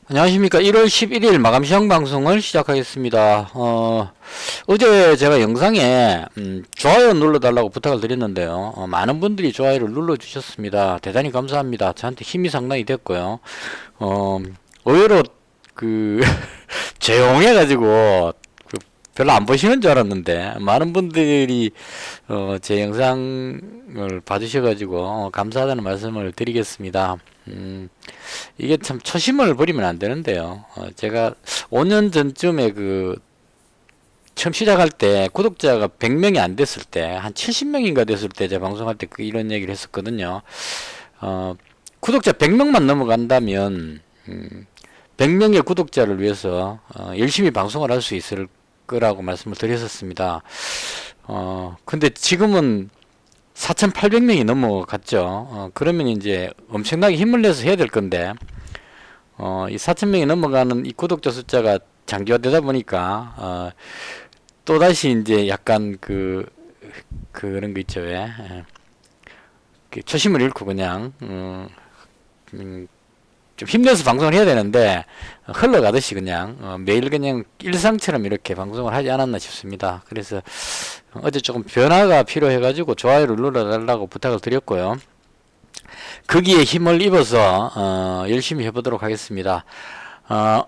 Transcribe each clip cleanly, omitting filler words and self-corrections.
안녕하십니까. 1월 11일 마감 시황 방송을 시작하겠습니다. 어제 제가 영상에 좋아요 눌러달라고 부탁을 드렸는데요. 많은 분들이 좋아요를 눌러주셨습니다. 대단히 감사합니다. 저한테 힘이 상당히 됐고요. 의외로 그 조용해가지고 별로 안 보시는 줄 알았는데 많은 분들이 제 영상을 봐주셔가지고 감사하다는 말씀을 드리겠습니다. 이게 참 초심을 버리면 안 되는데요. 제가 5년 전쯤에 처음 시작할 때 구독자가 100명이 안 됐을 때, 한 70명인가 됐을 때 제가 방송할 때 이런 얘기를 했었거든요. 구독자 100명만 넘어간다면, 100명의 구독자를 위해서 열심히 방송을 할 수 있을 거라고 말씀을 드렸었습니다. 근데 지금은 4,800명이 넘어갔죠. 그러면 이제 엄청나게 힘을 내서 해야 될 건데, 이 4,000명이 넘어가는 이 구독자 숫자가 장기화되다 보니까, 또다시 이제 약간 그런 거 있죠, 왜? 초심을 잃고 그냥, 좀 힘내서 방송을 해야 되는데, 흘러가듯이 그냥, 매일 그냥 일상처럼 이렇게 방송을 하지 않았나 싶습니다. 그래서, 어제 조금 변화가 필요해가지고 좋아요를 눌러달라고 부탁을 드렸고요. 거기에 힘을 입어서 열심히 해보도록 하겠습니다.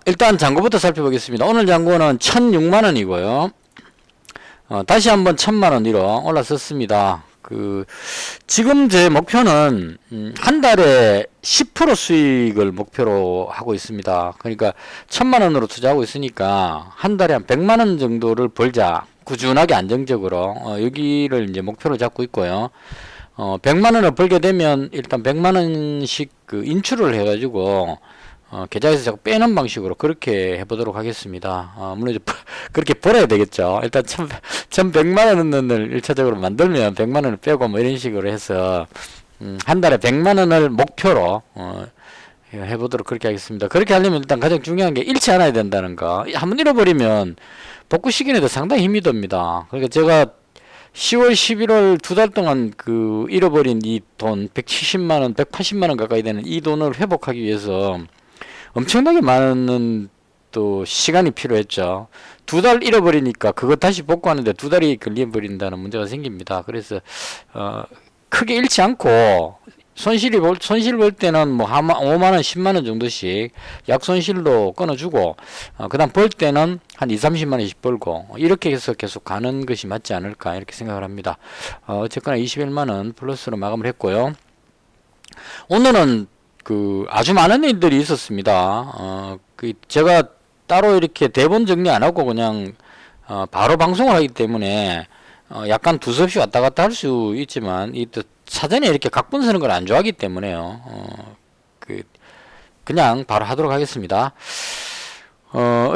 일단 잔고부터 살펴보겠습니다. 오늘 잔고는 1,006만원이고요. 다시 한번 1,000만원 위로 올라섰습니다. 지금 제 목표는 한 달에 10% 수익을 목표로 하고 있습니다. 그러니까 1,000만원으로 투자하고 있으니까 한 달에 한 100만원 정도를 벌자. 꾸준하게 안정적으로 여기를 이제 목표로 잡고 있고요. 100만원을 벌게 되면 일단 100만원씩 인출을 해가지고 계좌에서 자꾸 빼는 방식으로 그렇게 해보도록 하겠습니다. 물론 이제 그렇게 벌어야 되겠죠. 일단 1,100만원을 1차적으로 만들면 100만원을 빼고 뭐 이런 식으로 해서 한 달에 100만원을 목표로 해보도록 그렇게 하겠습니다. 그렇게 하려면 일단 가장 중요한 게 잃지 않아야 된다는 거. 한번 잃어버리면 복구 시기에도 상당히 힘이 듭니다. 그러니까 제가 10월, 11월 두 달 동안 잃어버린 이 돈 170만원, 180만원 가까이 되는 이 돈을 회복하기 위해서 엄청나게 많은 또 시간이 필요했죠. 두 달 잃어버리니까 그거 다시 복구하는데 두 달이 걸려버린다는 문제가 생깁니다. 그래서 크게 잃지 않고 손실 볼 때는 뭐 5만원, 10만원 정도씩 약손실로 끊어주고, 그 다음 벌 때는 한 2, 30만원씩 벌고, 이렇게 해서 계속 가는 것이 맞지 않을까, 이렇게 생각을 합니다. 어쨌거나 21만원 플러스로 마감을 했고요. 오늘은 아주 많은 일들이 있었습니다. 제가 따로 이렇게 대본 정리 안 하고 그냥, 바로 방송을 하기 때문에, 약간 두서없이 왔다 갔다 할 수 있지만, 사전에 이렇게 각본 쓰는 걸 안 좋아하기 때문에요. 그냥 바로 하도록 하겠습니다.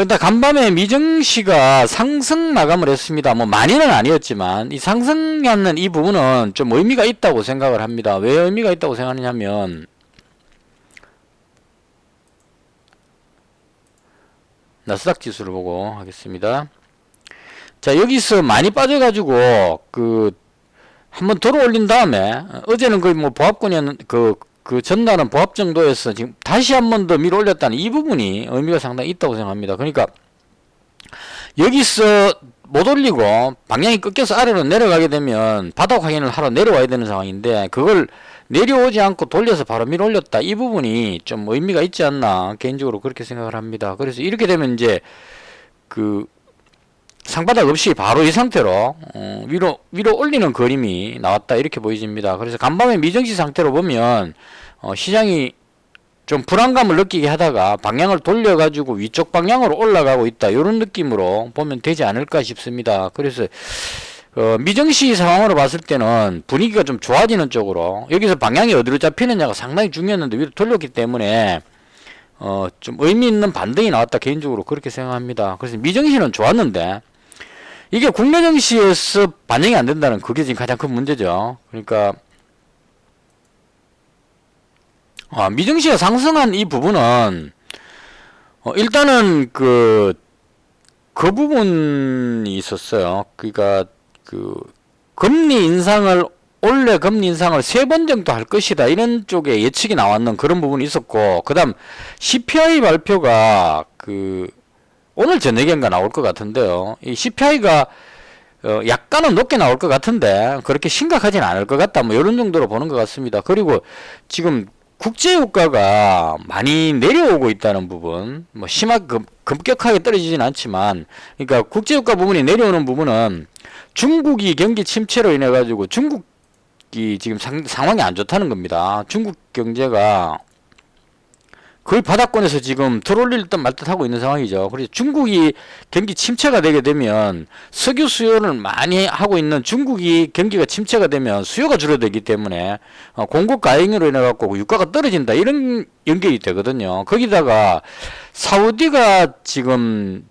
일단 간밤에 미정시가 상승 마감을 했습니다. 뭐 많이는 아니었지만, 이 상승하는 이 부분은 좀 의미가 있다고 생각을 합니다. 왜 의미가 있다고 생각하냐면, 나스닥 지수를 보고 하겠습니다. 자, 여기서 많이 빠져가지고, 한번 들어 올린 다음에, 어제는 거의 뭐 보합권이었는, 전날은 보합 정도에서 지금 다시 한 번 더 밀어 올렸다는 이 부분이 의미가 상당히 있다고 생각합니다. 그러니까, 여기서 못 올리고, 방향이 꺾여서 아래로 내려가게 되면, 바닥 확인을 하러 내려와야 되는 상황인데, 그걸 내려오지 않고 돌려서 바로 밀어 올렸다. 이 부분이 좀 의미가 있지 않나, 개인적으로 그렇게 생각을 합니다. 그래서 이렇게 되면 이제, 상바닥 없이 바로 이 상태로 위로 올리는 그림이 나왔다 이렇게 보여집니다. 그래서 간밤에 미정시 상태로 보면 시장이 좀 불안감을 느끼게 하다가 방향을 돌려가지고 위쪽 방향으로 올라가고 있다 이런 느낌으로 보면 되지 않을까 싶습니다. 그래서 미정시 상황으로 봤을 때는 분위기가 좀 좋아지는 쪽으로 여기서 방향이 어디로 잡히느냐가 상당히 중요했는데 위로 돌렸기 때문에 좀 의미 있는 반등이 나왔다 개인적으로 그렇게 생각합니다. 그래서 미정시는 좋았는데 이게 국내 증시에서 반영이 안 된다는 그게 지금 가장 큰 문제죠. 그러니까 미증시가 상승한 이 부분은 일단은 그 부분이 있었어요. 그러니까 금리 인상을 올해 금리 인상을 3번 정도 할 것이다. 이런 쪽에 예측이 나왔는 그런 부분이 있었고, 그 다음 CPI 발표가 오늘 저녁인가 나올 것 같은데요. 이 CPI가 약간은 높게 나올 것 같은데 그렇게 심각하진 않을 것 같다. 뭐 이런 정도로 보는 것 같습니다. 그리고 지금 국제유가가 많이 내려오고 있다는 부분, 뭐 급격하게 떨어지진 않지만, 그러니까 국제유가 부분이 내려오는 부분은 중국이 경기 침체로 인해 가지고 중국이 지금 상황이 안 좋다는 겁니다. 중국 경제가 거의 바닥권에서 지금 들어올릴 듯 말 듯 하고 있는 상황이죠. 그래서 중국이 경기 침체가 되게 되면 석유 수요를 많이 하고 있는 중국이 경기가 침체가 되면 수요가 줄어들기 때문에 공급 과잉으로 인해 갖고 유가가 떨어진다, 이런 연결이 되거든요. 거기다가 사우디가 지금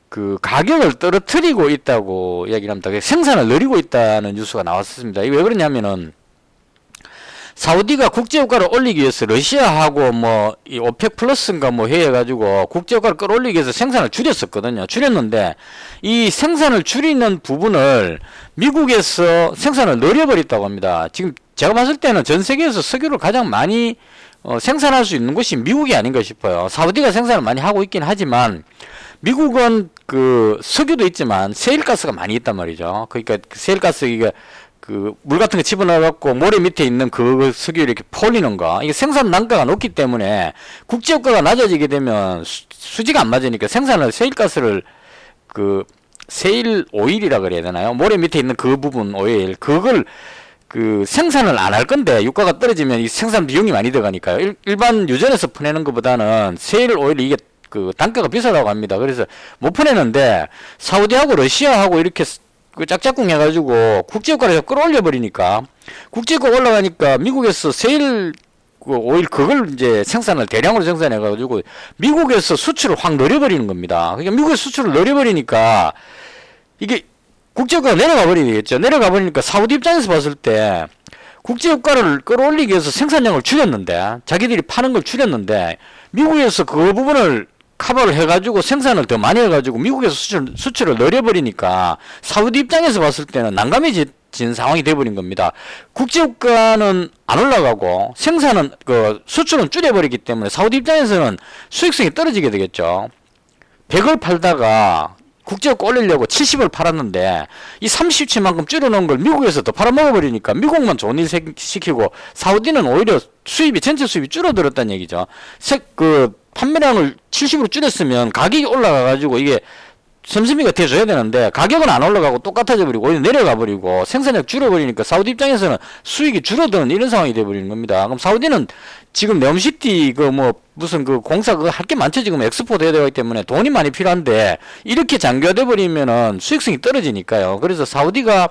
가격을 떨어뜨리고 있다고 이야기를 합니다. 생산을 늘리고 있다는 뉴스가 나왔습니다. 이게 왜 그러냐면은 사우디가 국제유가를 올리기 위해서 러시아하고 이 오펙 플러스인가 해가지고 국제유가를 끌어올리기 위해서 생산을 줄였었거든요. 줄였는데 이 생산을 줄이는 부분을 미국에서 생산을 늘려버렸다고 합니다. 지금 제가 봤을 때는 전 세계에서 석유를 가장 많이 생산할 수 있는 곳이 미국이 아닌가 싶어요. 사우디가 생산을 많이 하고 있긴 하지만 미국은 석유도 있지만 세일가스가 많이 있단 말이죠. 그러니까 세일가스, 이게 물 같은 거 집어넣어갖고 모래 밑에 있는 그 석유 이렇게 퍼올리는 거, 이게 생산 단가가 높기 때문에 국제유가가 낮아지게 되면 수지가 안 맞으니까 생산을, 세일가스를 세일 오일이라 그래야 되나요? 모래 밑에 있는 그 부분 오일, 그걸 생산을 안 할 건데 유가가 떨어지면 이 생산 비용이 많이 들어가니까요. 일반 유전에서 퍼내는 것보다는 세일 오일, 이게 단가가 비싸다고 합니다. 그래서 못 퍼내는데 사우디하고 러시아하고 이렇게 짝짝꿍 해가지고 국제유가를 끌어올려 버리니까, 국제유가 올라가니까 미국에서 세일 오일 그걸 이제 생산을 대량으로 생산해가지고 미국에서 수출을 확 늘려버리는 겁니다. 그러니까 미국에서 수출을 늘려버리니까 이게 국제유가가 내려가 버리겠죠. 내려가 버리니까 사우디 입장에서 봤을 때 국제유가를 끌어올리기 위해서 생산량을 줄였는데, 자기들이 파는 걸 줄였는데 미국에서 그 부분을 커버를 해가지고 생산을 더 많이 해가지고 미국에서 수출을 늘려버리니까 사우디 입장에서 봤을 때는 난감해진 상황이 돼버린 겁니다. 국제유가는 안 올라가고 생산은 수출은 줄여버리기 때문에 사우디 입장에서는 수익성이 떨어지게 되겠죠. 100을 팔다가 국제유가 올리려고 70을 팔았는데 이 30치만큼 줄여놓은 걸 미국에서 더 팔아먹어버리니까 미국만 좋은 일 시키고 사우디는 오히려 전체 수입이 줄어들었다는 얘기죠. 판매량을 70으로 줄였으면 가격이 올라가가지고 이게 샘샘이가 돼줘야 되는데 가격은 안 올라가고 똑같아져 버리고 오히려 내려가 버리고 생산력 줄여버리니까 사우디 입장에서는 수익이 줄어드는 이런 상황이 돼버리는 겁니다. 그럼 사우디는 지금 네옴시티 무슨 공사 할 게 많죠. 지금 엑스포 돼야 되기 때문에 돈이 많이 필요한데 이렇게 장기화돼 버리면은 수익성이 떨어지니까요. 그래서 사우디가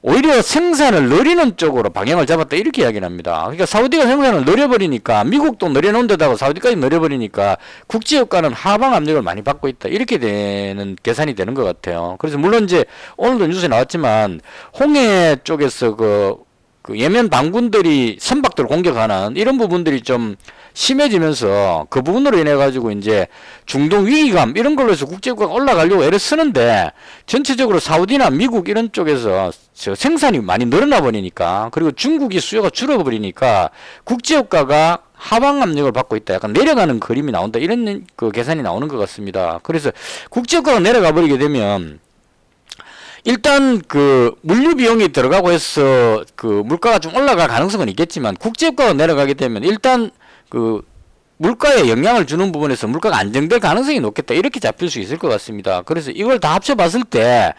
오히려 생산을 늘리는 쪽으로 방향을 잡았다, 이렇게 이야기를 합니다. 그러니까 사우디가 생산을 늘려버리니까 미국도 늘려놓은 데다가 사우디까지 늘려버리니까 국제유가는 하방 압력을 많이 받고 있다, 이렇게 되는 계산이 되는 것 같아요. 그래서 물론 이제 오늘도 뉴스에 나왔지만 홍해 쪽에서 예멘 반군들이 선박들 공격하는 이런 부분들이 좀 심해지면서 그 부분으로 인해 가지고 이제 중동 위기감 이런 걸로 해서 국제유가가 올라가려고 애를 쓰는데 전체적으로 사우디나 미국 이런 쪽에서 생산이 많이 늘어나 버리니까, 그리고 중국이 수요가 줄어버리니까 국제유가가 하방 압력을 받고 있다, 약간 내려가는 그림이 나온다, 이런 계산이 나오는 것 같습니다. 그래서 국제유가가 내려가 버리게 되면 일단 물류 비용이 들어가고 해서 물가가 좀 올라갈 가능성은 있겠지만 국제유가가 내려가게 되면 일단 물가에 영향을 주는 부분에서 물가가 안정될 가능성이 높겠다, 이렇게 잡힐 수 있을 것 같습니다. 그래서 이걸 다 합쳐 봤을 때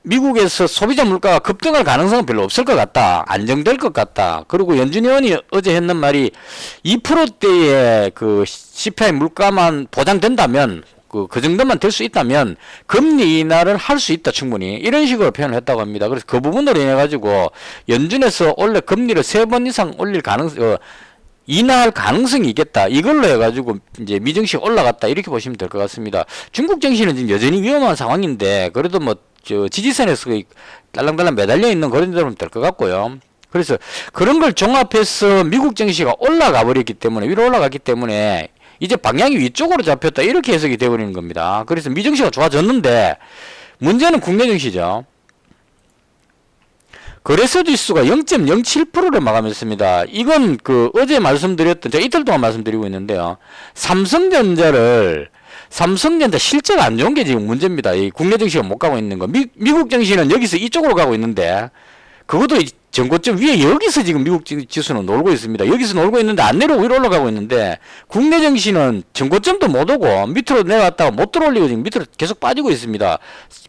미국에서 소비자 물가가 급등할 가능성은 별로 없을 것 같다, 안정될 것 같다. 그리고 연준 의원이 어제 했는 말이 2%대의 CPI 물가만 보장된다면, 그 정도만 될 수 있다면 금리 인하를 할 수 있다, 충분히, 이런 식으로 표현을 했다고 합니다. 그래서 그 부분으로 인해 가지고 연준에서 원래 금리를 3번 이상 인하할 가능성이 있겠다, 이걸로 해가지고 이제 미증시가 올라갔다, 이렇게 보시면 될 것 같습니다. 중국 증시는 지금 여전히 위험한 상황인데 그래도 지지선에서 딸랑딸랑 매달려 있는 그런 데면 될 것 같고요. 그래서 그런 걸 종합해서 미국 증시가 올라가 버렸기 때문에, 위로 올라갔기 때문에 이제 방향이 위쪽으로 잡혔다, 이렇게 해석이 되어버리는 겁니다. 그래서 미증시가 좋아졌는데 문제는 국내 증시죠. 거래소 지수가 0.07%를 마감했습니다. 이건 그 어제 말씀드렸던, 제가 이틀 동안 말씀드리고 있는데요. 삼성전자 실제가 안 좋은 게 지금 문제입니다. 이 국내 증시가 못 가고 있는 거. 미국 증시는 여기서 이쪽으로 가고 있는데, 그것도 전고점 위에 여기서 지금 미국 지수는 놀고 있습니다. 여기서 놀고 있는데 안 내려오고 위로 올라가고 있는데, 국내 증시는 전고점도 못 오고 밑으로 내려왔다가 못 들어올리고 지금 밑으로 계속 빠지고 있습니다.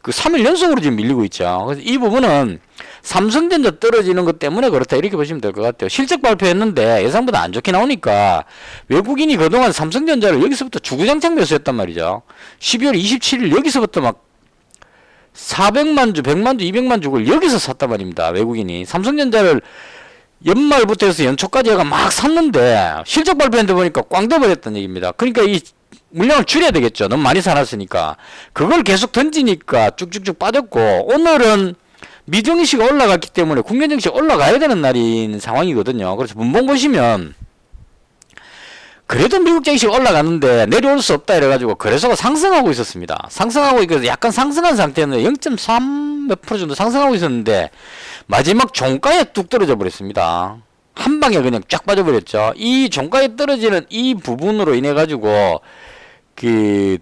그 3일 연속으로 지금 밀리고 있죠. 그래서 이 부분은 삼성전자 떨어지는 것 때문에 그렇다 이렇게 보시면 될 것 같아요. 실적 발표했는데 예상보다 안 좋게 나오니까 외국인이 그동안 삼성전자를 여기서부터 주구장창 매수했단 말이죠. 12월 27일 여기서부터 막 400만 주, 100만 주, 200만 주를 여기서 샀단 말입니다. 외국인이. 삼성전자를 연말부터 해서 연초까지 해가 막 샀는데 실적 발표했는데 보니까 꽝 돼버렸다는 얘기입니다. 그러니까 이 물량을 줄여야 되겠죠. 너무 많이 사놨으니까. 그걸 계속 던지니까 쭉쭉쭉 빠졌고, 오늘은 미증시가 올라갔기 때문에 국내 증시가 올라가야 되는 날인 상황이거든요. 그래서 분봉 보시면 그래도 미국 증시가 올라가는데 내려올 수 없다 이래가지고 거래소가 상승하고 있었습니다. 상승하고 있어서 약간 상승한 상태였는데 0.3 몇 프로 정도 상승하고 있었는데 마지막 종가에 뚝 떨어져 버렸습니다. 한 방에 그냥 쫙 빠져버렸죠. 이 종가에 떨어지는 이 부분으로 인해 가지고 그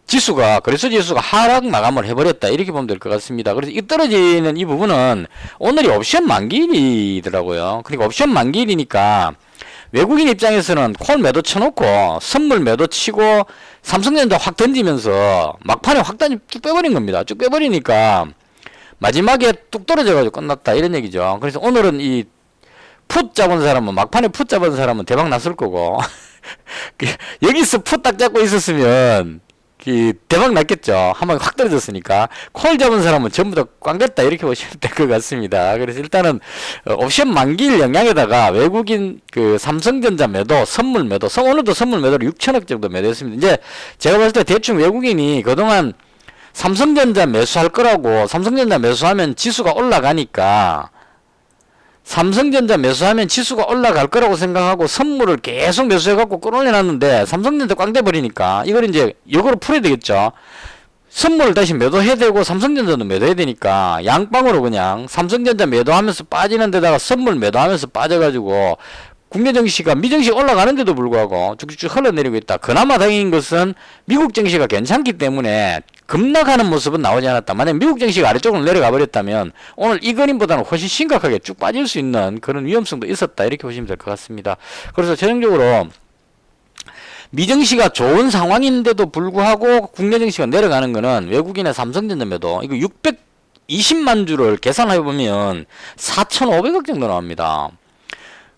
지수가, 거래소 지수가 하락 마감을 해버렸다 이렇게 보면 될 것 같습니다. 그래서 이 떨어지는 이 부분은 오늘이 옵션 만기일이더라고요. 그러니까 옵션 만기일이니까 외국인 입장에서는 콜 매도 쳐놓고 선물 매도 치고 삼성전자 확 던지면서 막판에 확 쭉 빼버린 겁니다. 쭉 빼버리니까 마지막에 뚝 떨어져가지고 끝났다 이런 얘기죠. 그래서 오늘은 이 풋 잡은 사람은, 막판에 풋 잡은 사람은 대박 났을 거고 여기서 풋 딱 잡고 있었으면 대박 났겠죠. 한 방에 확 떨어졌으니까. 콜 잡은 사람은 전부 다 꽝 됐다 이렇게 보시면 될 것 같습니다. 그래서 일단은 옵션 만기일 영향에다가 외국인 그 삼성전자 매도, 선물 매도, 오늘도 선물 매도를 6천억 정도 매도했습니다. 이제 제가 봤을 때 대충 외국인이 그동안 삼성전자 매수할 거라고, 삼성전자 매수하면 지수가 올라가니까 삼성전자 매수하면 지수가 올라갈 거라고 생각하고 선물을 계속 매수해갖고 끌어올려놨는데 삼성전자 꽝 돼버리니까 이걸 이제 역으로 풀어야 되겠죠. 선물을 다시 매도해야 되고 삼성전자도 매도해야 되니까 양방으로 그냥 삼성전자 매도하면서 빠지는 데다가 선물 매도하면서 빠져가지고 국내 증시가 미증시 올라가는데도 불구하고 쭉쭉 흘러내리고 있다. 그나마 다행인 것은 미국 증시가 괜찮기 때문에 급락하는 모습은 나오지 않았다. 만약 미국 증시가 아래쪽으로 내려가 버렸다면 오늘 이 그림보다는 훨씬 심각하게 쭉 빠질 수 있는 그런 위험성도 있었다. 이렇게 보시면 될 것 같습니다. 그래서 최종적으로 미증시가 좋은 상황인데도 불구하고 국내 증시가 내려가는 거는 외국인의 삼성전자 매도 이거 620만 주를 계산해보면 4,500억 정도 나옵니다.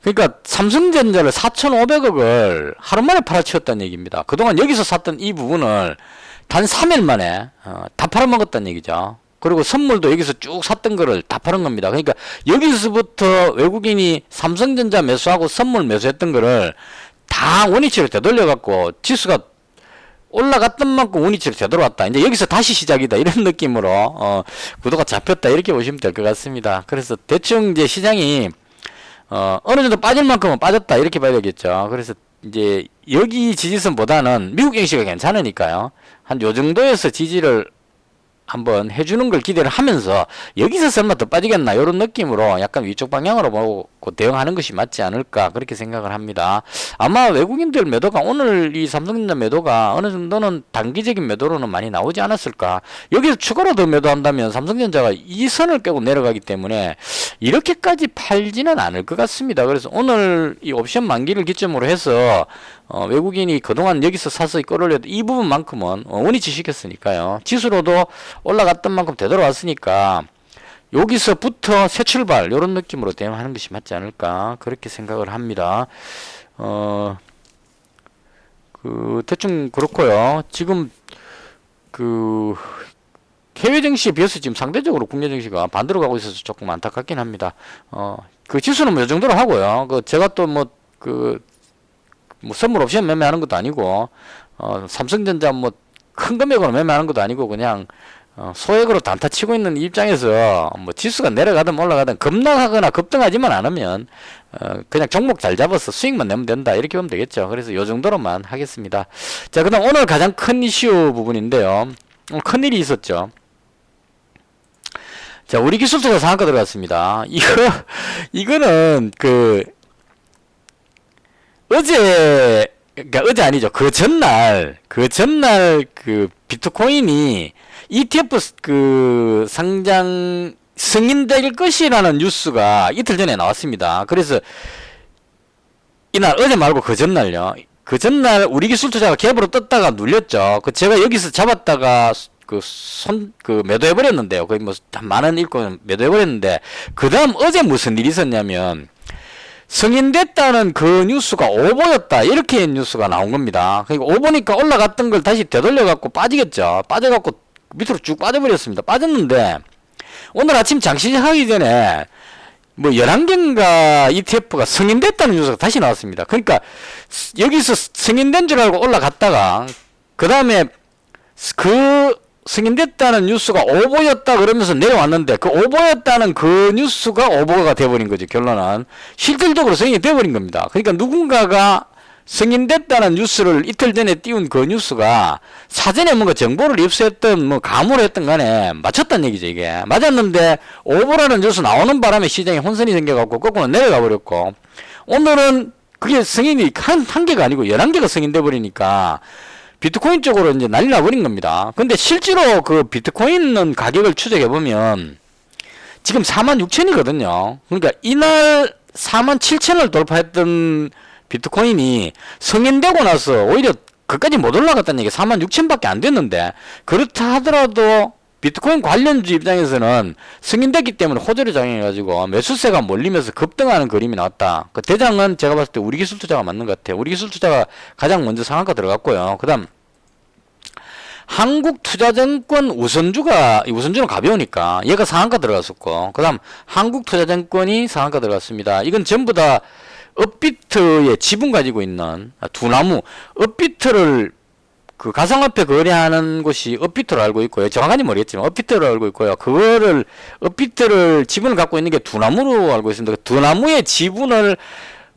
그러니까 삼성전자를 4,500억을 하루 만에 팔아치웠다는 얘기입니다. 그동안 여기서 샀던 이 부분을 단 3일 만에 다 팔아먹었다는 얘기죠. 그리고 선물도 여기서 쭉 샀던 거를 다 팔은 겁니다. 그러니까 여기서부터 외국인이 삼성전자 매수하고 선물 매수했던 거를 다 원위치로 되돌려갖고 지수가 올라갔던 만큼 원위치로 되돌아왔다. 이제 여기서 다시 시작이다. 이런 느낌으로 구도가 잡혔다. 이렇게 보시면 될 것 같습니다. 그래서 대충 이제 시장이 어느 정도 빠질 만큼은 빠졌다. 이렇게 봐야 되겠죠. 그래서 이제 여기 지지선보다는 미국 증시가 괜찮으니까요. 한 요 정도에서 지지를 한번 해주는 걸 기대를 하면서 여기서 설마 더 빠지겠나 이런 느낌으로 약간 위쪽 방향으로 보고 대응하는 것이 맞지 않을까 그렇게 생각을 합니다. 아마 외국인들 매도가 오늘 이 삼성전자 매도가 어느 정도는 단기적인 매도로는 많이 나오지 않았을까. 여기서 추가로 더 매도한다면 삼성전자가 이 선을 깨고 내려가기 때문에 이렇게까지 팔지는 않을 것 같습니다. 그래서 오늘 이 옵션 만기를 기점으로 해서 외국인이 그동안 여기서 사서 끌어올려도 이 부분만큼은 원위치 시켰으니까요. 지수로도 올라갔던 만큼 되돌아왔으니까 여기서부터 새 출발 이런 느낌으로 대응하는 것이 맞지 않을까 그렇게 생각을 합니다. 대충 그렇고요. 지금 해외 증시에 비해서 지금 상대적으로 국내 증시가 반대로 가고 있어서 조금 안타깝긴 합니다. 그 지수는 뭐 이 정도로 하고요. 제가 또 선물 옵션 매매하는 것도 아니고 삼성전자 큰 금액으로 매매하는 것도 아니고 그냥 소액으로 단타 치고 있는 입장에서 지수가 내려가든 올라가든 급락하거나 급등하지만 않으면 그냥 종목 잘 잡아서 수익만 내면 된다 이렇게 보면 되겠죠. 그래서 요 정도로만 하겠습니다. 자, 그다음 오늘 가장 큰 이슈 부분인데요. 오늘 큰일이 있었죠. 자, 우리 기술투자 상한가 들어갔습니다. 이거는 그러니까 어제 아니죠. 그 전날 그 비트코인이 ETF 상장 승인될 것이라는 뉴스가 이틀 전에 나왔습니다. 그래서 이날 어제 말고 그 전날요. 그 전날 우리 기술투자가 갭으로 떴다가 눌렸죠. 제가 여기서 잡았다가 매도해버렸는데요. 거의 뭐, 만원 잃고 매도해버렸는데, 그 다음 어제 무슨 일이 있었냐면, 승인됐다는 그 뉴스가 오보였다. 이렇게 뉴스가 나온 겁니다. 그러니까 오보니까 올라갔던 걸 다시 되돌려갖고 빠지겠죠. 빠져갖고 밑으로 쭉 빠져버렸습니다. 빠졌는데, 오늘 아침 장시하기 전에, 뭐 11개인가 ETF가 승인됐다는 뉴스가 다시 나왔습니다. 그러니까 여기서 승인된 줄 알고 올라갔다가 그 다음에 그 승인됐다는 뉴스가 오보였다 그러면서 내려왔는데 그 오보였다는 그 뉴스가 오보가 돼버린 거죠. 결론은 실질적으로 승인이 돼버린 겁니다. 그러니까 누군가가 승인됐다는 뉴스를 이틀 전에 띄운 그 뉴스가 사전에 뭔가 정보를 입수했던 뭐 감으로 했던 간에 맞췄다는 얘기죠. 이게 맞았는데 오보라는 뉴스 나오는 바람에 시장에 혼선이 생겨갖고 거꾸로 내려가 버렸고, 오늘은 그게 승인이 한 개가 아니고 11개가 승인돼 버리니까 비트코인 쪽으로 이제 난리 나버린 겁니다. 근데 실제로 그 비트코인은 가격을 추적해보면 지금 46,000이거든요. 그러니까 이날 47,000을 돌파했던 비트코인이 승인되고 나서 오히려 그까지 못 올라갔다는 얘기, 46,000밖에 안 됐는데, 그렇다 하더라도 비트코인 관련주 입장에서는 승인됐기 때문에 호재를 작용해가지고 매수세가 몰리면서 급등하는 그림이 나왔다. 그 대장은 제가 봤을 때 우리 기술투자가 맞는 것 같아요. 우리 기술투자가 가장 먼저 상한가 들어갔고요. 그 다음 한국투자증권 우선주는 가벼우니까 얘가 상한가 들어갔었고, 그 다음 한국투자증권이 상한가 들어갔습니다. 이건 전부 다 업비트의 지분 가지고 있는 두나무, 업비트를 그 가상화폐 거래하는 곳이 업비트로 알고 있고요. 정확한지 모르겠지만 업비트로 알고 있고요. 업비트를 지분을 갖고 있는 게 두나무로 알고 있습니다. 두나무의 지분을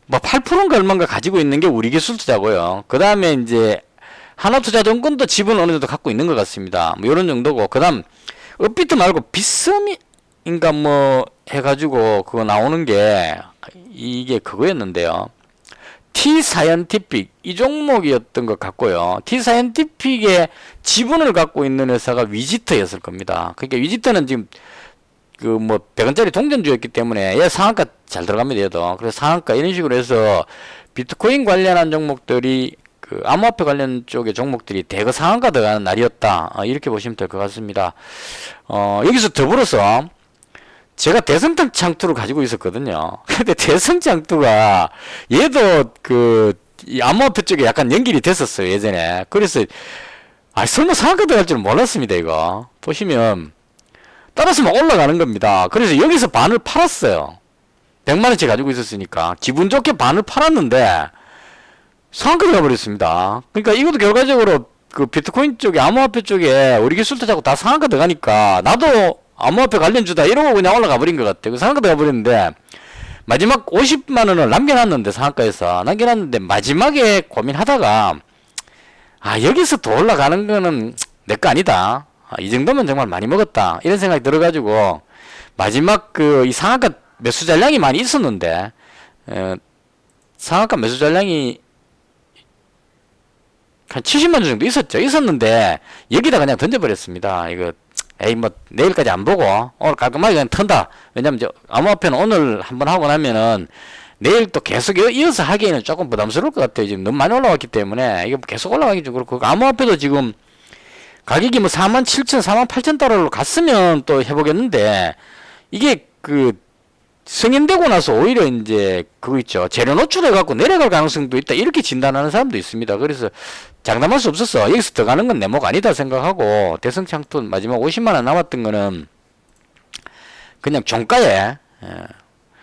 뭐 8%인가 얼마인가 가지고 있는 게 우리 기술투자고요. 그 다음에 이제 하나투자증권도 지분 어느 정도 갖고 있는 것 같습니다. 뭐 이런 정도고, 그 다음 업비트 말고 빗썸인가 뭐 해가지고 그거 나오는 게 이게 그거였는데요. T-사이언티픽 이 종목이었던 것 같고요. T-사이언티픽의 지분을 갖고 있는 회사가 위지터였을 겁니다. 그러니까 위지터는 지금 그 뭐 100원짜리 동전주였기 때문에 얘 상한가 잘 들어갑니다. 얘도. 그래서 상한가 이런 식으로 해서 비트코인 관련한 종목들이 그 암호화폐 관련 쪽의 종목들이 대거 상한가 들어가는 날이었다. 이렇게 보시면 될 것 같습니다. 여기서 더불어서 제가 대성장 창투를 가지고 있었거든요. 근데 대성장투가 얘도 이 암호화폐 쪽에 약간 연결이 됐었어요, 예전에. 그래서 설마 상한가 들어갈 줄은 몰랐습니다. 이거 보시면 따라서 막 올라가는 겁니다. 그래서 여기서 반을 팔았어요. 100만원치 가지고 있었으니까 기분 좋게 반을 팔았는데 상한가 들어가 버렸습니다. 그러니까 이것도 결과적으로 그 비트코인 쪽에 암호화폐 쪽에 우리 기술투자하고 다 상한가 들어가니까 나도 암호화폐 관련주다 이러고 그냥 올라가 버린 것 같아요. 그 상한가 들어가 버렸는데 마지막 50만원을 남겨놨는데, 상한가에서 남겨놨는데 마지막에 고민하다가 여기서 더 올라가는 거는 내 거 아니다. 이 정도면 정말 많이 먹었다. 이런 생각이 들어가지고 마지막 이 상한가 매수 잔량이 많이 있었는데, 상한가 매수 잔량이 한 70만원 정도 있었는데 여기다 그냥 던져버렸습니다. 이거 뭐 내일까지 안 보고 오늘 깔끔하게 그냥 턴다. 왜냐면 이제 암호화폐는 오늘 한번 하고 나면은 내일 또 계속 이어서 하기에는 조금 부담스러울 것 같아요. 지금 너무 많이 올라왔기 때문에 이게 계속 올라가기 좀 그렇고, 암호화폐도 지금 가격이 뭐 47,000, 48,000달러로 갔으면 또 해보겠는데, 이게 승인되고 나서 오히려 이제 그거 있죠. 재료 노출해갖고 내려갈 가능성도 있다. 이렇게 진단하는 사람도 있습니다. 그래서 장담할 수 없었어. 여기서 들어가는 건 내 목 아니다 생각하고, 대성창투 마지막 50만원 남았던 거는 그냥 종가에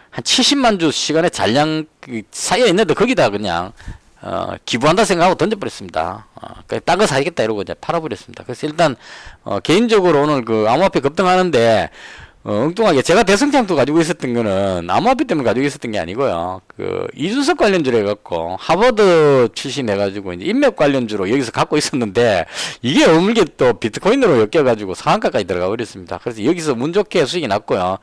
한 70만 주 시간에 잔량 쌓여 있는데 거기다 그냥 기부한다 생각하고 던져버렸습니다. 딴 거 사야겠다 이러고 이제 팔아버렸습니다. 그래서 일단 개인적으로 오늘 그 암호화폐 급등하는데 엉뚱하게 제가 대성장도 가지고 있었던 거는 암호화폐 때문에 가지고 있었던 게 아니고요. 그 이준석 관련주로 해갖고 하버드 출신 해가지고 이제 인맥 관련주로 여기서 갖고 있었는데 이게 어물게 또 비트코인으로 엮여가지고 상한가까지 들어가 버렸습니다. 그래서 여기서 운 좋게 수익이 났고요.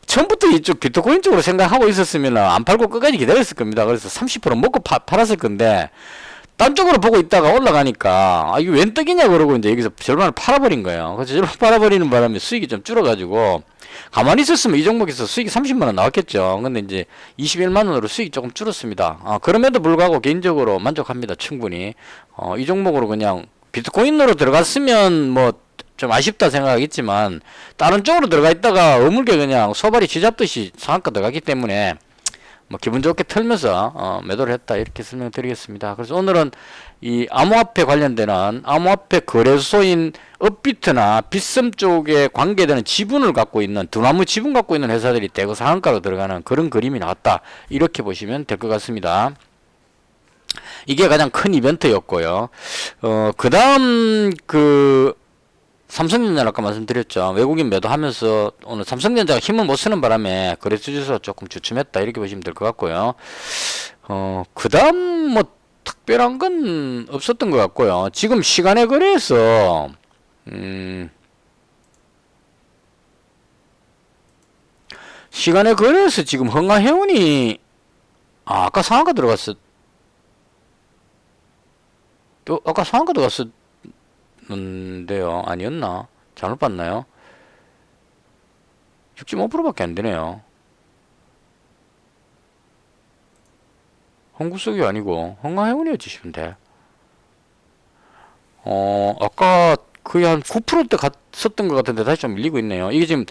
처음부터 이쪽 비트코인 쪽으로 생각하고 있었으면 안 팔고 끝까지 기다렸을 겁니다. 그래서 30% 먹고 팔았을 건데 딴 쪽으로 보고 있다가 올라가니까 이게 웬 떡이냐 그러고 이제 여기서 절반을 팔아버린 거예요. 그래서 절반 팔아버리는 바람에 수익이 좀 줄어가지고 가만히 있었으면 이 종목에서 수익이 30만원 나왔겠죠. 근데 이제 21만원으로 수익이 조금 줄었습니다. 그럼에도 불구하고 개인적으로 만족합니다. 충분히. 이 종목으로 그냥 비트코인으로 들어갔으면 뭐 좀 아쉽다 생각하겠지만 다른 쪽으로 들어가 있다가 어물게 그냥 소발이 쥐잡듯이 상한가 들어갔기 때문에 뭐 기분 좋게 털면서 매도를 했다 이렇게 설명드리겠습니다. 그래서 오늘은 이 암호화폐 관련되는 암호화폐 거래소인 업비트나 빗썸 쪽에 관계되는 지분을 갖고 있는 두나무 지분 갖고 있는 회사들이 대거 상한가로 들어가는 그런 그림이 나왔다 이렇게 보시면 될 것 같습니다. 이게 가장 큰 이벤트였고요. 그 다음 삼성전자 아까 말씀드렸죠. 외국인 매도하면서 오늘 삼성전자가 힘을 못 쓰는 바람에 거래소 지수가 조금 주춤했다 이렇게 보시면 될 것 같고요. 그 다음 뭐 특별한 건 없었던 것 같고요. 지금 시간의 거래에서 시간의 거래에서 지금 흥하해운이 아까 상한가 들어갔어. 아까 상한가 들어갔었는데요. 아니었나? 잘못 봤나요? 6.5%밖에 안 되네요. 홍구석이 아니고 흥하해운이었지 싶은데. 아까 거의 한 9%대 갔었던 것 같은데 다시 좀 밀리고 있네요. 이게 지금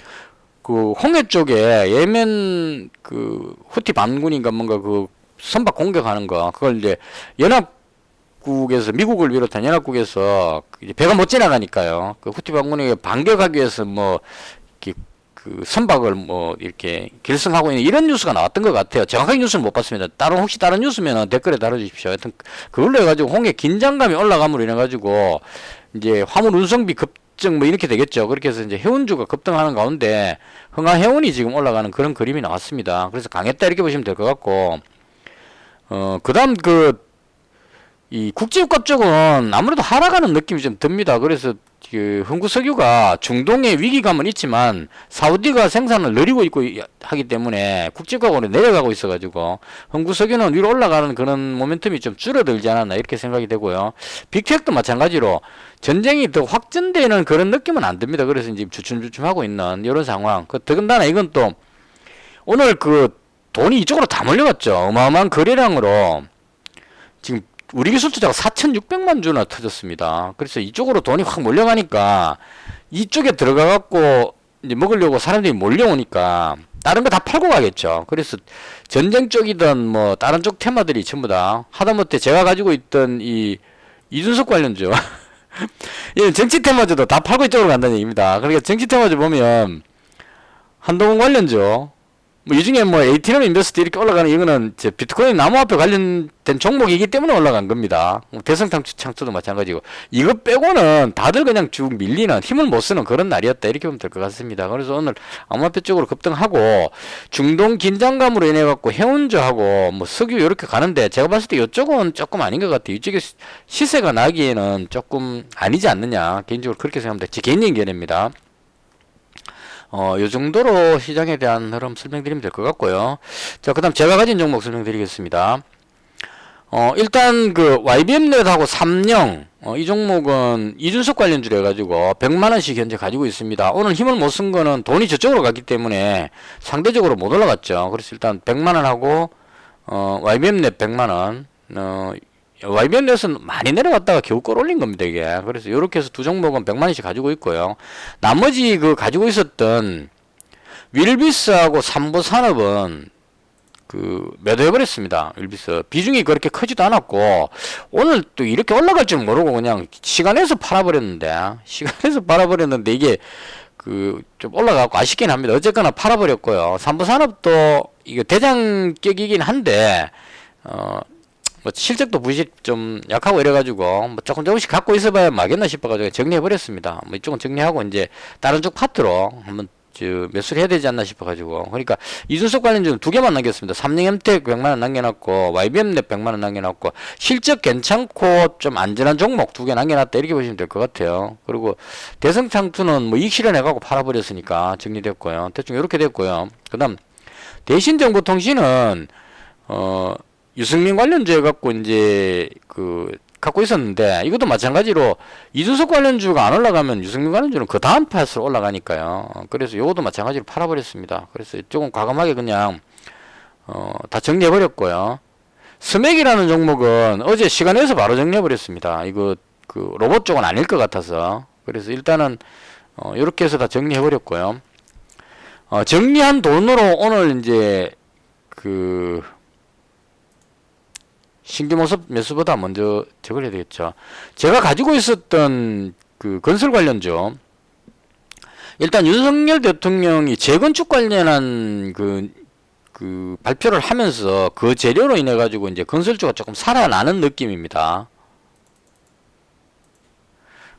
그 홍해 쪽에 예멘 그 후티 반군인가 뭔가 그 선박 공격하는 거 그걸 이제 연합국에서 미국을 비롯한 연합국에서 이제 배가 못 지나가니까요. 그 후티 반군에게 반격하기 위해서 뭐 그 선박을 뭐 이렇게 결성하고 있는 이런 뉴스가 나왔던 것 같아요. 정확하게 뉴스는 못 봤습니다. 혹시 다른 뉴스면 댓글에 달아주십시오. 하여튼 그걸로 해가지고 홍해 긴장감이 올라감으로 인해가지고 이제 화물 운송비 급증 뭐 이렇게 되겠죠. 그렇게 해서 이제 해운주가 급등하는 가운데 흥하해운이 지금 올라가는 그런 그림이 나왔습니다. 그래서 강했다 이렇게 보시면 될 것 같고 그다음 이 국제유가 쪽은 아무래도 하락하는 느낌이 좀 듭니다. 그래서 그 흥구석유가 중동의 위기감은 있지만 사우디가 생산을 늘리고 있고 하기 때문에 국제유가가 내려가고 있어가지고 흥구석유는 위로 올라가는 그런 모멘텀이 좀 줄어들지 않았나 이렇게 생각이 되고요. 빅텍도 마찬가지로 전쟁이 더 확전되는 그런 느낌은 안 듭니다. 그래서 이제 주춤주춤하고 있는 이런 상황. 더군다나 이건 또 오늘 그 돈이 이쪽으로 다 몰려갔죠. 어마어마한 거래량으로 지금 우리 기술 투자가 4,600만 주나 터졌습니다. 그래서 이쪽으로 돈이 확 몰려가니까 이쪽에 들어가갖고 이제 먹으려고 사람들이 몰려오니까 다른 거 다 팔고 가겠죠. 그래서 전쟁 쪽이든 뭐 다른 쪽 테마들이 전부 다 하다못해 제가 가지고 있던 이 이준석 관련주 이 정치 테마주도 다 팔고 이쪽으로 간다는 얘기입니다. 그러니까 정치 테마주 보면 한동훈 관련주 뭐 이 중에 뭐 에이티넘 인베스트 이렇게 올라가는 이거는 제 비트코인 암호화폐 관련된 종목이기 때문에 올라간 겁니다. 대성창투도 마찬가지고 이거 빼고는 다들 그냥 쭉 밀리는 힘을 못 쓰는 그런 날이었다 이렇게 보면 될 것 같습니다. 그래서 오늘 암호화폐 쪽으로 급등하고 중동 긴장감으로 인해 갖고 해운주하고 뭐 석유 이렇게 가는데 제가 봤을 때 이쪽은 조금 아닌 것 같아요. 이쪽에 시세가 나기에는 조금 아니지 않느냐 개인적으로 그렇게 생각합니다. 제 개인적인 견해입니다. 요 정도로 시장에 대한 흐름 설명드리면 될 것 같고요. 자, 그 다음 제가 가진 종목 설명드리겠습니다. 일단 그 YBM넷하고 삼령, 이 종목은 이준석 관련주로 해가지고 100만원씩 현재 가지고 있습니다. 오늘 힘을 못 쓴 거는 돈이 저쪽으로 갔기 때문에 상대적으로 못 올라갔죠. 그래서 일단 100만원하고, YBM넷 100만원, YBN넷은 많이 내려갔다가 겨우 끌어올린 겁니다, 이게. 그래서 이렇게 해서 두 종목은 100만원씩 가지고 있고요. 나머지 그 가지고 있었던 윌비스하고 삼보산업은 그 매도해버렸습니다. 윌비스. 비중이 그렇게 크지도 않았고, 오늘 또 이렇게 올라갈 줄 모르고 그냥 시간에서 팔아버렸는데, 이게 그 좀 올라가고 아쉽긴 합니다. 어쨌거나 팔아버렸고요. 삼보산업도 이거 대장격이긴 한데, 뭐 실적도 부실 좀 약하고 이래가지고 뭐 조금씩 갖고 있어봐야 막겠나 싶어가지고 정리해버렸습니다. 뭐 이쪽은 정리하고 이제 다른 쪽 파트로 한번 매수를 해야 되지 않나 싶어가지고. 그러니까 이준석 관련주는 두 개만 남겼습니다. 삼성엠텍 100만원 남겨놨고 YBM랩 100만원 남겨놨고 실적 괜찮고 좀 안전한 종목 두 개 남겨놨다 이렇게 보시면 될 것 같아요. 그리고 대성창투는 뭐 이익 실현해가고 팔아버렸으니까 정리됐고요. 대충 이렇게 됐고요. 그 다음 대신정보통신은 유승민 관련주 해갖고 이제 갖고 있었는데 이것도 마찬가지로 이준석 관련주가 안 올라가면 유승민 관련주는 그 다음 파스로 올라가니까요. 그래서 요것도 마찬가지로 팔아버렸습니다. 그래서 이쪽은 과감하게 그냥 다 정리해버렸고요. 스맥이라는 종목은 어제 시간에서 바로 정리해버렸습니다. 이거 로봇 쪽은 아닐 것 같아서. 그래서 일단은 이렇게 해서 다 정리해버렸고요. 정리한 돈으로 오늘 이제 신규 모습 매수보다 먼저 저걸 해야 되겠죠. 제가 가지고 있었던 건설 관련주, 일단 윤석열 대통령이 재건축 관련한 발표를 하면서 그 재료로 인해 가지고 이제 건설주가 조금 살아나는 느낌입니다.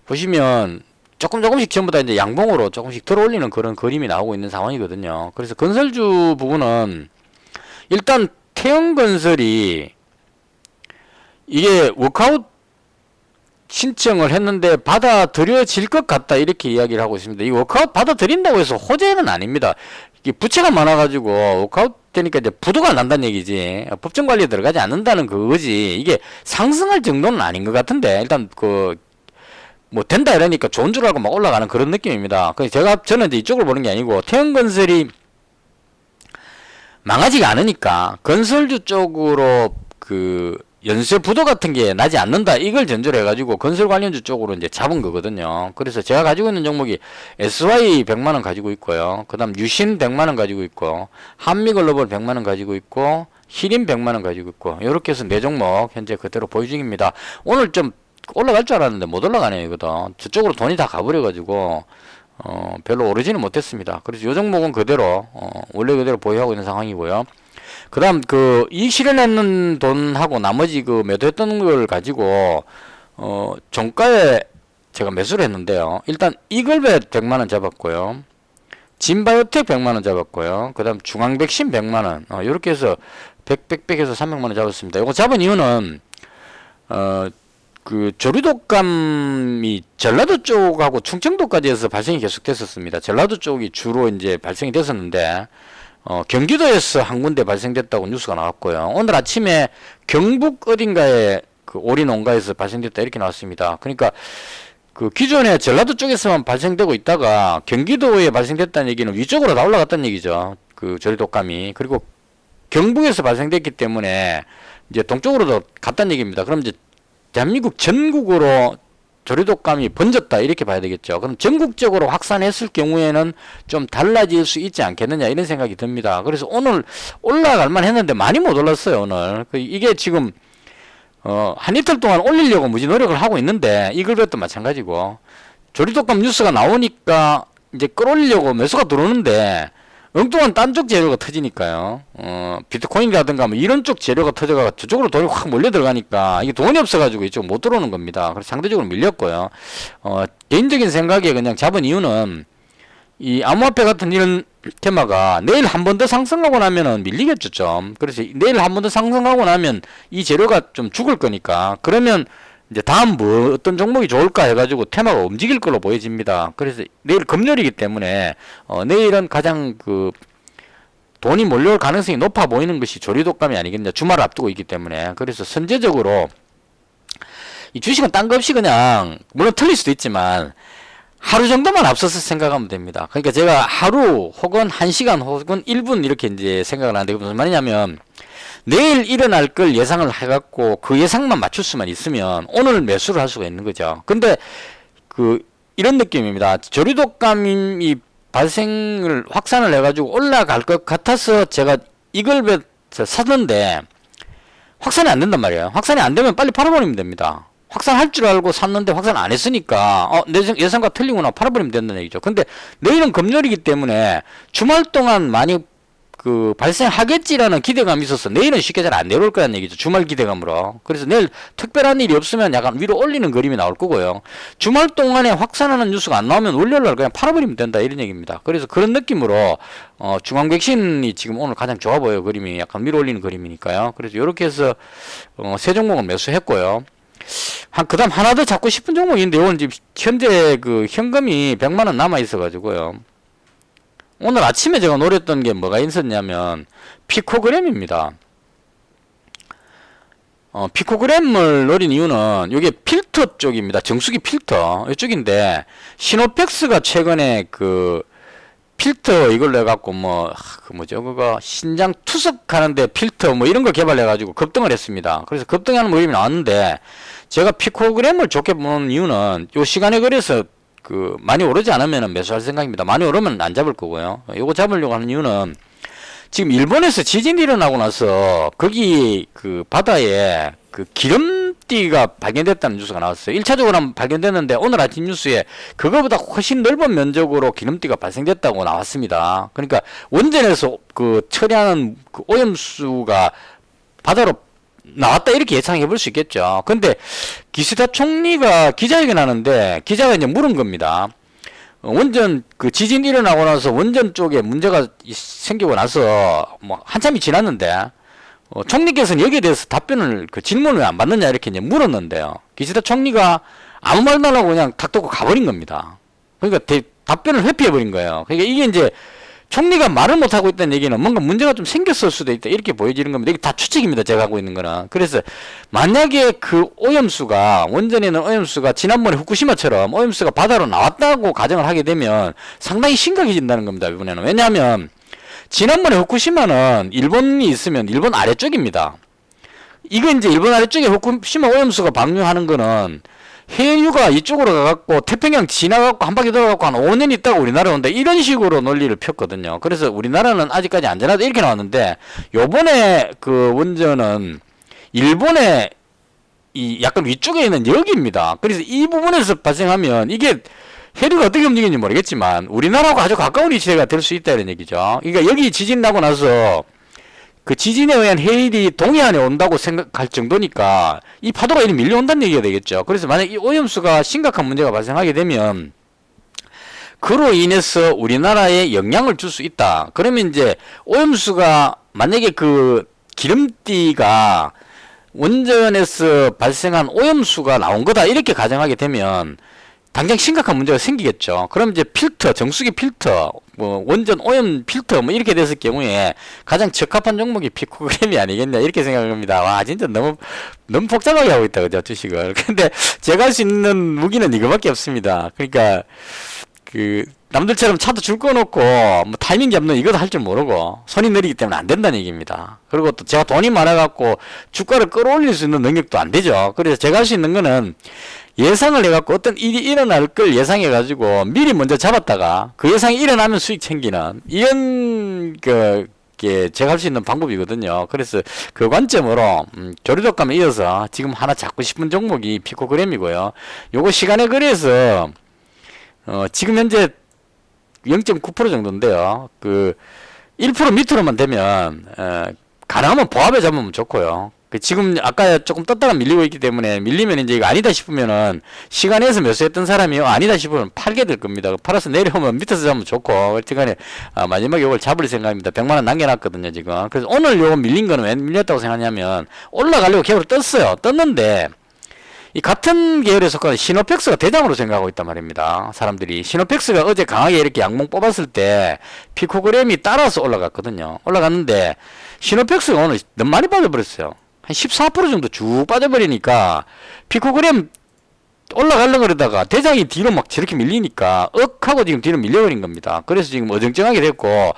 보시면 조금씩 전부 다 이제 양봉으로 조금씩 들어올리는 그런 그림이 나오고 있는 상황이거든요. 그래서 건설주 부분은 일단 태영건설이 이게 워크아웃 신청을 했는데 받아들여질 것 같다 이렇게 이야기를 하고 있습니다. 이 워크아웃 받아들인다고 해서 호재는 아닙니다. 이게 부채가 많아가지고 워크아웃 되니까 이제 부도가 난다는 얘기지 법정 관리에 들어가지 않는다는 그거지 이게 상승할 정도는 아닌 것 같은데 일단 뭐 된다 이러니까 좋은 줄 알고 막 올라가는 그런 느낌입니다. 그래서 저는 이제 이쪽을 보는 게 아니고 태영건설이 망하지가 않으니까 건설주 쪽으로 연쇄 부도 같은 게 나지 않는다 이걸 전제로 해가지고 건설 관련주 쪽으로 이제 잡은 거거든요. 그래서 제가 가지고 있는 종목이 SY 100만원 가지고 있고요. 그 다음 유신 100만원 가지고 있고 한미글로벌 100만원 가지고 있고 히림 100만원 가지고 있고 이렇게 해서 4종목 현재 그대로 보유 중입니다. 오늘 좀 올라갈 줄 알았는데 못 올라가네요. 이거도 저쪽으로 돈이 다 가버려가지고 별로 오르지는 못했습니다. 그래서 이 종목은 그대로 원래 그대로 보유하고 있는 상황이고요. 그 다음 이익 실현했는 돈하고 나머지 매도했던 걸 가지고 종가에 제가 매수를 했는데요. 일단 이글벳 100만원 잡았고요. 진바이오텍 100만원 잡았고요. 그 다음 중앙백신 100만원 이렇게 해서 100해서 300만원 잡았습니다. 이거 잡은 이유는 조류독감이 전라도 쪽하고 충청도까지 해서 발생이 계속 됐었습니다. 전라도 쪽이 주로 이제 발생이 됐었는데 경기도에서 한 군데 발생됐다고 뉴스가 나왔고요. 오늘 아침에 경북 어딘가에 오리 농가에서 발생됐다 이렇게 나왔습니다. 그러니까 기존에 전라도 쪽에서만 발생되고 있다가 경기도에 발생됐다는 얘기는 위쪽으로 다 올라갔다는 얘기죠. 조류독감이. 그리고 경북에서 발생됐기 때문에 이제 동쪽으로도 갔다는 얘기입니다. 그럼 이제 대한민국 전국으로 조류독감이 번졌다 이렇게 봐야 되겠죠. 그럼 전국적으로 확산했을 경우에는 좀 달라질 수 있지 않겠느냐 이런 생각이 듭니다. 그래서 오늘 올라갈만 했는데 많이 못 올랐어요. 오늘 이게 지금 한 이틀 동안 올리려고 무지 노력을 하고 있는데 이글벳도 마찬가지고 조류독감 뉴스가 나오니까 이제 끌어올리려고 매수가 들어오는데 엉뚱한 딴 쪽 재료가 터지니까요. 비트코인이라든가 뭐 이런 쪽 재료가 터져가 저쪽으로 돈이 확 몰려 들어가니까 이게 돈이 없어가지고 이쪽 못 들어오는 겁니다. 그래서 상대적으로 밀렸고요. 개인적인 생각에 그냥 잡은 이유는 이 암호화폐 같은 이런 테마가 내일 한 번 더 상승하고 나면은 밀리겠죠 좀. 그래서 내일 한 번 더 상승하고 나면 이 재료가 좀 죽을 거니까 그러면 이제 다음 어떤 종목이 좋을까 해가지고 테마가 움직일 걸로 보여집니다. 그래서 내일 금요일이기 때문에 내일은 가장 돈이 몰려올 가능성이 높아 보이는 것이 조류독감이 아니겠냐. 주말을 앞두고 있기 때문에. 그래서 선제적으로 이 주식은 딴 거 없이 그냥 물론 틀릴 수도 있지만 하루 정도만 앞서서 생각하면 됩니다. 그러니까 제가 하루 혹은 1시간 혹은 1분 이렇게 이제 생각을 하는데 무슨 말이냐면 내일 일어날 걸 예상을 해갖고 그 예상만 맞출 수만 있으면 오늘 매수를 할 수가 있는 거죠. 근데 이런 느낌입니다. 조류독감이 확산을 해가지고 올라갈 것 같아서 제가 이걸 샀는데 확산이 안 된단 말이에요. 확산이 안 되면 빨리 팔아버리면 됩니다. 확산할 줄 알고 샀는데 확산 안 했으니까 내 예상과 틀리구나 팔아버리면 된다는 얘기죠. 근데 내일은 금요일이기 때문에 주말 동안 많이 발생하겠지라는 기대감이 있어서 내일은 쉽게 잘 안 내려올 거란 얘기죠. 주말 기대감으로. 그래서 내일 특별한 일이 없으면 약간 위로 올리는 그림이 나올 거고요. 주말 동안에 확산하는 뉴스가 안 나오면 월요일날 그냥 팔아버리면 된다 이런 얘기입니다. 그래서 그런 느낌으로 중앙백신이 지금 오늘 가장 좋아 보여요. 그림이 약간 위로 올리는 그림이니까요. 그래서 이렇게 해서 세 종목은 매수했고요. 그다음 하나 더 잡고 싶은 종목인데 이건 지금 현재 그 현금이 100만 원 남아 있어 가지고요. 오늘 아침에 제가 노렸던 게 뭐가 있었냐면 피코그램입니다. 피코그램을 노린 이유는 이게 필터 쪽입니다. 정수기 필터 이쪽인데 시노펙스가 최근에 그 필터 이걸로 해갖고 그거 신장 투석하는데 필터 뭐 이런 거 개발해가지고 급등을 했습니다. 그래서 급등하는 모임이 나왔는데 제가 피코그램을 좋게 보는 이유는 요 시간에 그래서 그 많이 오르지 않으면 매수할 생각입니다. 많이 오르면 안 잡을 거고요. 요거 잡으려고 하는 이유는 지금 일본에서 지진이 일어나고 나서 거기 그 바다에 그 기름띠가 발견됐다는 뉴스가 나왔어요. 1차적으로 한번 발견됐는데 오늘 아침 뉴스에 그거보다 훨씬 넓은 면적으로 기름띠가 발생됐다고 나왔습니다. 그러니까 원전에서 그 처리하는 그 오염수가 바다로 나왔다 이렇게 예상해 볼 수 있겠죠. 근데 기시다 총리가 기자회견 하는데 기자가 이제 물은 겁니다. 원전 그 지진 일어나고 나서 원전 쪽에 문제가 생기고 나서 뭐 한참이 지났는데 총리께서는 여기에 대해서 답변을 그 질문을 왜 안 받느냐 이렇게 이제 물었는데요. 기시다 총리가 아무 말도 안 하고 그냥 탁 놓고 가버린 겁니다. 그러니까 답변을 회피해 버린 거예요. 그러니까 이게 이제 총리가 말을 못하고 있다는 얘기는 뭔가 문제가 좀 생겼을 수도 있다 이렇게 보여지는 겁니다. 이게 다 추측입니다. 제가 하고 있는 거는. 그래서 만약에 그 오염수가 원전에 있는 오염수가 지난번에 후쿠시마처럼 오염수가 바다로 나왔다고 가정을 하게 되면 상당히 심각해진다는 겁니다. 이번에는. 왜냐하면 지난번에 후쿠시마는 일본이 있으면 일본 아래쪽입니다. 이거 이제 일본 아래쪽에 후쿠시마 오염수가 방류하는 거는 해류가 이쪽으로 가갖고 태평양 지나갖고 한 바퀴 돌아갖고 한 5년 있다가 우리나라 온다 이런 식으로 논리를 폈거든요. 그래서 우리나라는 아직까지 안전하다 이렇게 나왔는데 요번에 그 원전은 일본의 이 약간 위쪽에 있는 여기입니다. 그래서 이 부분에서 발생하면 이게 해류가 어떻게 움직이는지 모르겠지만 우리나라하고 아주 가까운 위치가 될 수 있다 이런 얘기죠. 그러니까 여기 지진 나고 나서 그 지진에 의한 해일이 동해안에 온다고 생각할 정도니까 이 파도가 이리 밀려온다는 얘기가 되겠죠. 그래서 만약 이 오염수가 심각한 문제가 발생하게 되면 그로 인해서 우리나라에 영향을 줄 수 있다. 그러면 이제 오염수가 만약에 그 기름띠가 원전에서 발생한 오염수가 나온 거다 이렇게 가정하게 되면 당장 심각한 문제가 생기겠죠. 그럼 이제 필터, 정수기 필터, 뭐 원전 오염 필터 뭐 이렇게 됐을 경우에 가장 적합한 종목이 피코그램이 아니겠냐 이렇게 생각을 합니다. 와 진짜 너무 복잡하게 하고 있다 그죠 주식을. 근데 제가 할 수 있는 무기는 이거밖에 없습니다. 그러니까 그 남들처럼 차도 줄 꺼놓고 뭐 타이밍 잡는 이것도 할 줄 모르고 손이 느리기 때문에 안 된다는 얘기입니다. 그리고 또 제가 돈이 많아갖고 주가를 끌어올릴 수 있는 능력도 안 되죠. 그래서 제가 할 수 있는 거는 예상을 해갖고 어떤 일이 일어날 걸 예상해가지고 미리 먼저 잡았다가 그 예상이 일어나면 수익 챙기는 이런 게 제가 할 수 있는 방법이거든요. 그래서 그 관점으로 조류독감에 이어서 지금 하나 잡고 싶은 종목이 피코그램이고요. 요거 시간에 그래서 지금 현재 0.9% 정도인데요. 그 1% 밑으로만 되면 가능하면 보합에 잡으면 좋고요. 지금 아까 조금 떴다가 밀리고 있기 때문에 밀리면 이제 이거 아니다 싶으면은 시간에서 매수했던 사람이요 아니다 싶으면 팔게 될 겁니다. 팔아서 내려오면 밑에서 잡으면 좋고 어쨌간에 마지막에 이걸 잡을 생각입니다. 100만원 남겨놨거든요 지금. 그래서 오늘 요거 밀린 거는 왜 밀렸다고 생각하냐면 올라가려고 계속 떴어요. 떴는데 이 같은 계열에 속하는 시노펙스가 대장으로 생각하고 있단 말입니다. 사람들이 시노펙스가 어제 강하게 이렇게 양봉 뽑았을 때 피코그램이 따라서 올라갔거든요. 올라갔는데 시노펙스가 오늘 너무 많이 빠져버렸어요. 한 14% 정도 쭉 빠져버리니까 피코그램 올라가려고 그러다가 대장이 뒤로 막 저렇게 밀리니까 하고 지금 뒤로 밀려버린 겁니다. 그래서 지금 어정쩡하게 됐고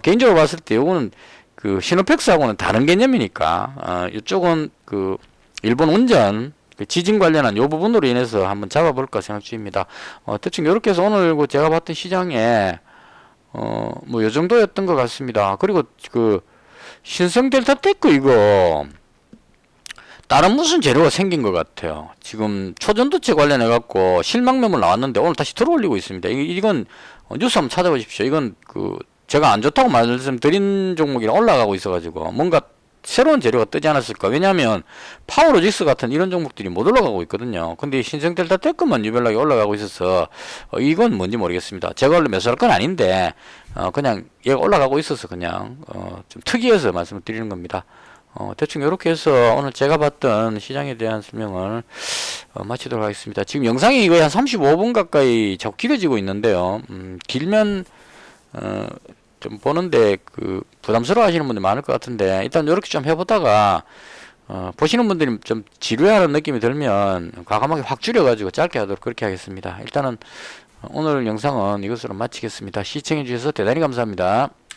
개인적으로 봤을 때 요거는 그 시노펙스하고는 다른 개념이니까 이쪽은 그 일본 원전 그 지진 관련한 요 부분으로 인해서 한번 잡아볼까 생각 중입니다. 대충 요렇게 해서 오늘 그 제가 봤던 시장에 뭐 요 정도였던 것 같습니다. 그리고 그 신성 델타테크 이거 다른 무슨 재료가 생긴 것 같아요. 지금 초전도체 관련해 갖고 실망 매물 나왔는데 오늘 다시 들어올리고 있습니다. 이건 뉴스 한번 찾아보십시오. 이건 그 제가 안 좋다고 말씀드린 종목이랑 올라가고 있어가지고 뭔가 새로운 재료가 뜨지 않았을까. 왜냐하면 파워로직스 같은 이런 종목들이 못 올라가고 있거든요. 근데 신성델타 테크만 유별나게 올라가고 있어서 이건 뭔지 모르겠습니다. 제가 원래 매수할 건 아닌데 그냥 얘가 올라가고 있어서 그냥 좀 특이해서 말씀을 드리는 겁니다. 대충 이렇게 해서 오늘 제가 봤던 시장에 대한 설명을 마치도록 하겠습니다. 지금 영상이 거의 한 35분 가까이 자꾸 길어지고 있는데요. 길면 좀 보는데 부담스러워 하시는 분들 많을 것 같은데, 일단 이렇게 좀 해보다가 보시는 분들이 좀 지루해하는 느낌이 들면 과감하게 확 줄여가지고 짧게 하도록 그렇게 하겠습니다. 일단은 오늘 영상은 이것으로 마치겠습니다. 시청해 주셔서 대단히 감사합니다.